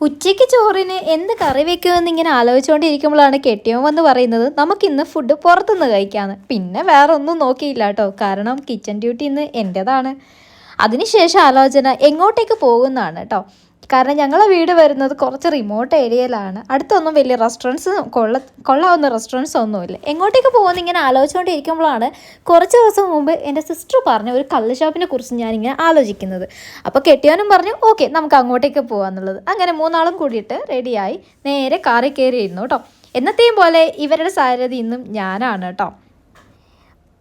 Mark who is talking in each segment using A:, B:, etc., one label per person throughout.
A: ഉച്ചയ്ക്ക് ചോറിന് എന്ത് കറി വെക്കുമെന്ന് ഇങ്ങനെ ആലോചിച്ചുകൊണ്ടിരിക്കുമ്പോഴാണ് കെട്ടിയോൻ വന്ന് പറയുന്നത് നമുക്കിന്ന് ഫുഡ് പുറത്തുനിന്ന് കഴിക്കാമെന്ന്. പിന്നെ വേറെ ഒന്നും നോക്കിയില്ല കേട്ടോ, കാരണം കിച്ചൺ ഡ്യൂട്ടി ഇന്ന് എൻ്റെതാണ്. അതിനുശേഷം ആലോചന എങ്ങോട്ടേക്ക് പോകുന്നതാണ് കേട്ടോ. കാരണം ഞങ്ങളെ വീട് വരുന്നത് കുറച്ച് റിമോട്ട് ഏരിയയിലാണ്. അടുത്തൊന്നും വലിയ റെസ്റ്റോറൻറ്റ്സ് കൊള്ളാവുന്ന റെസ്റ്റോറൻറ്റ്സ് ഒന്നുമില്ല. എങ്ങോട്ടേക്ക് പോകുമെന്ന് ഇങ്ങനെ ആലോചിച്ചുകൊണ്ടിരിക്കുമ്പോഴാണ് കുറച്ച് ദിവസം മുമ്പ് എൻ്റെ സിസ്റ്റർ പറഞ്ഞ ഒരു കള്ള് ഷോപ്പിനെ കുറിച്ച് ഞാനിങ്ങനെ ആലോചിക്കുന്നത്. അപ്പോൾ കെട്ടിയാനും പറഞ്ഞു ഓക്കെ നമുക്ക് അങ്ങോട്ടേക്ക് പോകാമെന്നുള്ളത്. അങ്ങനെ മൂന്നാളും കൂടിയിട്ട് റെഡിയായി നേരെ കാറിൽ കയറിയിരുന്നു കേട്ടോ. എന്നത്തെയും പോലെ ഇവരുടെ സാരഥി ഇന്നും ഞാനാണ് കേട്ടോ.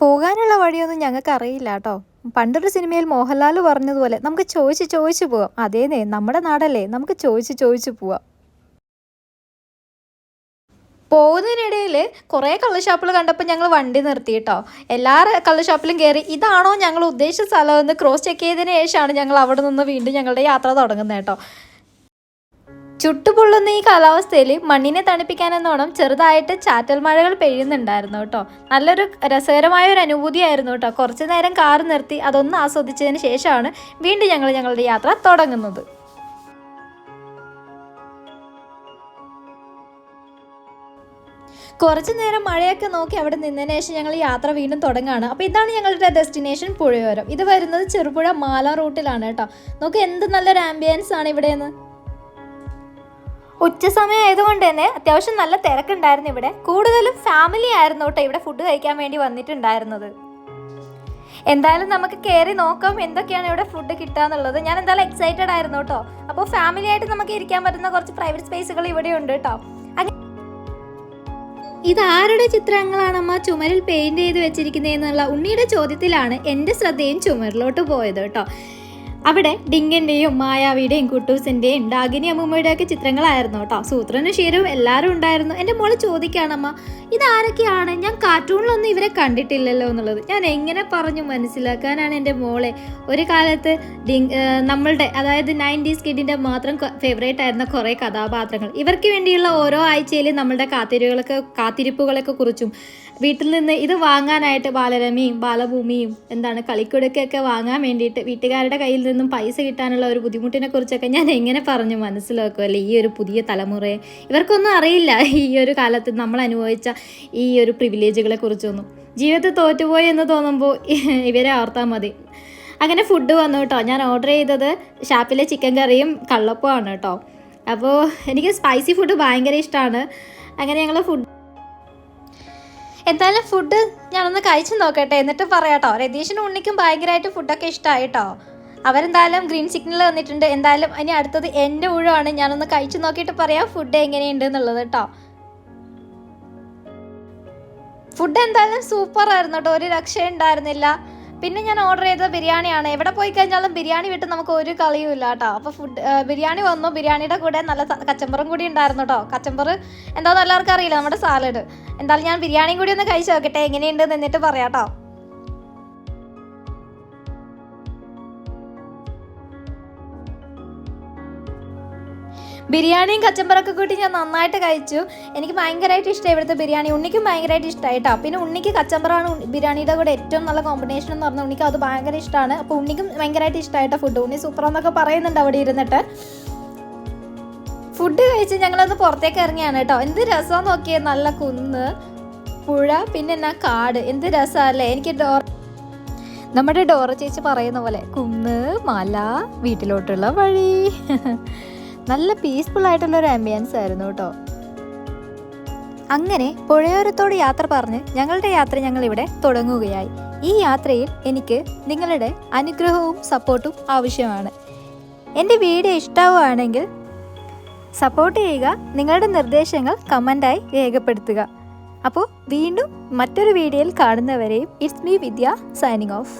A: പോകാനുള്ള വഴിയൊന്നും ഞങ്ങൾക്ക് അറിയില്ല കേട്ടോ. പണ്ടൊരു സിനിമയിൽ മോഹൻലാൽ പറഞ്ഞതുപോലെ നമുക്ക് ചോദിച്ച് പോവാം. അതേന്നേ, നമ്മുടെ നാടല്ലേ, നമുക്ക് ചോദിച്ച് പോവാം. പോകുന്നതിനിടയിൽ കുറേ കള്ള് ഷോപ്പുകൾ കണ്ടപ്പോൾ ഞങ്ങൾ വണ്ടി നിർത്തി കേട്ടോ. എല്ലാ കള്ള് ഷോപ്പിലും കയറി ഇതാണോ ഞങ്ങൾ ഉദ്ദേശിച്ച സ്ഥലമെന്ന് ക്രോസ് ചെക്ക് ചെയ്തതിന് ശേഷമാണ് ഞങ്ങൾ അവിടെ നിന്ന് വീണ്ടും ഞങ്ങളുടെ യാത്ര തുടങ്ങുന്നത് കേട്ടോ. ചുട്ടുപൊള്ളുന്ന ഈ കാലാവസ്ഥയിൽ മണ്ണിനെ തണുപ്പിക്കാനെന്നോണം ചെറുതായിട്ട് ചാറ്റൽ മഴകൾ പെയ്യുന്നുണ്ടായിരുന്നു കേട്ടോ. നല്ലൊരു രസകരമായ ഒരു അനുഭൂതിയായിരുന്നു കേട്ടോ. കുറച്ച് നേരം കാർ നിർത്തി അതൊന്ന് ആസ്വദിച്ചതിന് ശേഷമാണ് വീണ്ടും ഞങ്ങളുടെ യാത്ര തുടങ്ങുന്നത്. കുറച്ച് നേരം മഴയൊക്കെ നോക്കി അവിടെ നിന്നതിന് ശേഷം ഞങ്ങൾ യാത്ര വീണ്ടും തുടങ്ങുകയാണ്. അപ്പോൾ ഇതാണ് ഞങ്ങളുടെ ഡെസ്റ്റിനേഷൻ പുഴയോരം. ഇത് വരുന്നത് ചെറുപുഴ മാല റൂട്ടിലാണ് കേട്ടോ. നോക്ക് എന്ത് നല്ലൊരു ആംബിയൻസ് ആണ് ഇവിടെയെന്ന്. ഉച്ച സമയം ആയതുകൊണ്ട് തന്നെ അത്യാവശ്യം നല്ല തിരക്കുണ്ടായിരുന്നു ഇവിടെ. കൂടുതലും ഫാമിലി ആയിരുന്നു കേട്ടോ ഇവിടെ ഫുഡ് കഴിക്കാൻ വേണ്ടി വന്നിട്ടുണ്ടായിരുന്നത്. എന്തായാലും നമുക്ക് കയറി നോക്കാം എന്തൊക്കെയാണ് ഇവിടെ ഫുഡ് കിട്ടുക എന്നുള്ളത്. ഞാൻ എന്തായാലും എക്സൈറ്റഡ് ആയിരുന്നു കേട്ടോ. അപ്പോൾ ഫാമിലി ആയിട്ട് നമുക്ക് ഇരിക്കാൻ പറ്റുന്ന കുറച്ച് പ്രൈവറ്റ് സ്പേസുകൾ ഇവിടെ ഉണ്ട് കേട്ടോ. ഇതാരുടെ ചിത്രങ്ങളാണമ്മ ചുമരിൽ പെയിന്റ് ചെയ്ത് വെച്ചിരിക്കുന്നതെന്നുള്ള ഉണ്ണിയുടെ ചോദ്യത്തിലാണ് എൻ്റെ ശ്രദ്ധയും ചുമരിലോട്ട് പോയത് കേട്ടോ. അവിടെ ഡിങ്കൻ്റെയും മായാവിയുടെയും കുട്ടൂസിൻ്റെയും ഡാഗിനി അമ്മൂമ്മയുടെ ഒക്കെ ചിത്രങ്ങളായിരുന്നു കേട്ടോ. സൂത്രനും ഷീരവും എല്ലാവരും ഉണ്ടായിരുന്നു. എൻ്റെ മോള് ചോദിക്കുകയാണമ്മ ഇതാരൊക്കെയാണ്, ഞാൻ കാർട്ടൂണിലൊന്നും ഇവരെ കണ്ടിട്ടില്ലല്ലോ എന്നുള്ളത്. ഞാൻ എങ്ങനെ പറഞ്ഞു മനസ്സിലാക്കാനാണ് എൻ്റെ മോളെ. ഒരു കാലത്ത് നമ്മളുടെ അതായത് 90s കിഡിൻ്റെ മാത്രം ഫേവറേറ്റ് ആയിരുന്ന കുറേ കഥാപാത്രങ്ങൾ, ഇവർക്ക് വേണ്ടിയുള്ള ഓരോ ആഴ്ചയിലും നമ്മളുടെ കാത്തിരിപ്പുകളൊക്കെ കുറിച്ചും വീട്ടിൽ നിന്ന് ഇത് വാങ്ങാനായിട്ട് ബാലരമയും ബാലഭൂമിയും കളിക്കുടുക്കൊക്കെ വാങ്ങാൻ വേണ്ടിയിട്ട് വീട്ടുകാരുടെ കയ്യിൽ നിന്നും പൈസ കിട്ടാനുള്ള ഒരു ബുദ്ധിമുട്ടിനെ കുറിച്ചൊക്കെ ഞാൻ എങ്ങനെ പറഞ്ഞു മനസ്സിലാക്കുമല്ലേ ഈ ഒരു പുതിയ തലമുറയെ. ഇവർക്കൊന്നും അറിയില്ല ഈ ഒരു കാലത്ത് നമ്മൾ അനുഭവിച്ച ഈ ഒരു പ്രിവിലേജുകളെ കുറിച്ചൊന്നും. ജീവിതത്തിൽ തോറ്റുപോയി എന്ന് തോന്നുമ്പോൾ ഇവരെ ഓർത്താൽ മതി. അങ്ങനെ ഫുഡ് വന്നു കേട്ടോ. ഞാൻ ഓർഡർ ചെയ്തത് ഷാപ്പിലെ ചിക്കൻ കറിയും കള്ളപ്പമാണ് കേട്ടോ. അപ്പോൾ എനിക്ക് സ്പൈസി ഫുഡ് ഭയങ്കര ഇഷ്ടമാണ്. അങ്ങനെ ഞങ്ങൾ എന്തായാലും ഫുഡ് ഞാനൊന്ന് കഴിച്ചു നോക്കട്ടെ, എന്നിട്ട് പറയാം കേട്ടോ. രതീഷിനും ഉണ്ണിക്കും ഭയങ്കരമായിട്ട് ഫുഡൊക്കെ ഇഷ്ടമായി കേട്ടോ. അവരെന്തായാലും ഗ്രീൻ സിഗ്നൽ വന്നിട്ടുണ്ട്. എന്തായാലും ഇനി അടുത്തത് എൻ്റെ ഊഴമാണ്. ഞാനൊന്ന് കഴിച്ചു നോക്കിയിട്ട് പറയാം ഫുഡ് എങ്ങനെയുണ്ട് എന്നുള്ളത് കേട്ടോ. ഫുഡ് എന്തായാലും സൂപ്പർ ആയിരുന്നു കേട്ടോ, ഒരു രക്ഷ ഉണ്ടായിരുന്നില്ല. പിന്നെ ഞാൻ ഓർഡർ ചെയ്ത ബിരിയാണിയാണ്. എവിടെ പോയി കഴിഞ്ഞാലും ബിരിയാണി വിട്ട് നമുക്ക് ഒരു കളിയും ഇല്ല കേട്ടോ. അപ്പോൾ ബിരിയാണി വന്നു. ബിരിയാണിയുടെ കൂടെ നല്ല കച്ചമ്പറും കൂടി ഉണ്ടായിരുന്നു കേട്ടോ. കച്ചമ്പർ എന്താണെന്ന് എല്ലാവർക്കും അറിയില്ല, നമ്മുടെ സാലഡ്. എന്തായാലും ഞാൻ ബിരിയാണിയും കൂടി ഒന്ന് കഴിച്ചു നോക്കട്ടെ എങ്ങനെയുണ്ട് എന്നിട്ട് പറയാം കേട്ടോ. ബിരിയാണിയും കച്ചമ്പറൊക്കെ കൂട്ടി ഞാൻ നന്നായിട്ട് കഴിച്ചു. എനിക്ക് ഭയങ്കരമായിട്ട് ഇഷ്ടമായി ഇവിടുത്തെ ബിരിയാണി. ഉണ്ണിക്കും ഭയങ്കരമായിട്ട് ഇഷ്ടമായിട്ടോ. പിന്നെ ഉണ്ണിക്ക് കച്ചമ്പറാണ് ബിരിയാണിയുടെ കൂടെ ഏറ്റവും നല്ല കോമ്പിനേഷൻ എന്ന് പറഞ്ഞാൽ ഉണ്ണിക്ക് അത് ഭയങ്കര ഇഷ്ടമാണ്. അപ്പോൾ ഉണ്ണിക്കും ഭയങ്കരമായിട്ട് ഇഷ്ടമായിട്ടോ ഫുഡ്. ഉണ്ണി സൂപ്പറാന്നൊക്കെ പറയുന്നുണ്ട് അവിടെ ഇരുന്നിട്ട്. ഫുഡ് കഴിച്ച് ഞങ്ങളൊന്ന് പുറത്തേക്ക് ഇറങ്ങിയാണ് കേട്ടോ. എന്ത് രസമാണെന്ന് നോക്കിയേ, നല്ല കുന്ന്, പുഴ, പിന്നെ എന്നാ കാട്, എന്ത് രസമല്ലേ. എനിക്ക് നമ്മുടെ ഡോറ ചേച്ചി പറയുന്ന പോലെ കുന്ന്, മല, വീട്ടിലോട്ടുള്ള വഴി. നല്ല പീസ്ഫുൾ ആയിട്ടുള്ളൊരു ആംബിയൻസ് ആയിരുന്നു കേട്ടോ. അങ്ങനെ പുഴയോരത്തോട് യാത്ര പറഞ്ഞ് ഞങ്ങളുടെ യാത്ര ഞങ്ങളിവിടെ തുടങ്ങുകയായി. ഈ യാത്രയിൽ എനിക്ക് നിങ്ങളുടെ അനുഗ്രഹവും സപ്പോർട്ടും ആവശ്യമാണ്. എൻ്റെ വീഡിയോ ഇഷ്ടമാവുകയാണെങ്കിൽ സപ്പോർട്ട് ചെയ്യുക. നിങ്ങളുടെ നിർദ്ദേശങ്ങൾ കമൻ്റായി രേഖപ്പെടുത്തുക. അപ്പോൾ വീണ്ടും മറ്റൊരു വീഡിയോയിൽ കാണുന്നവരെയും it's me Vidya signing of.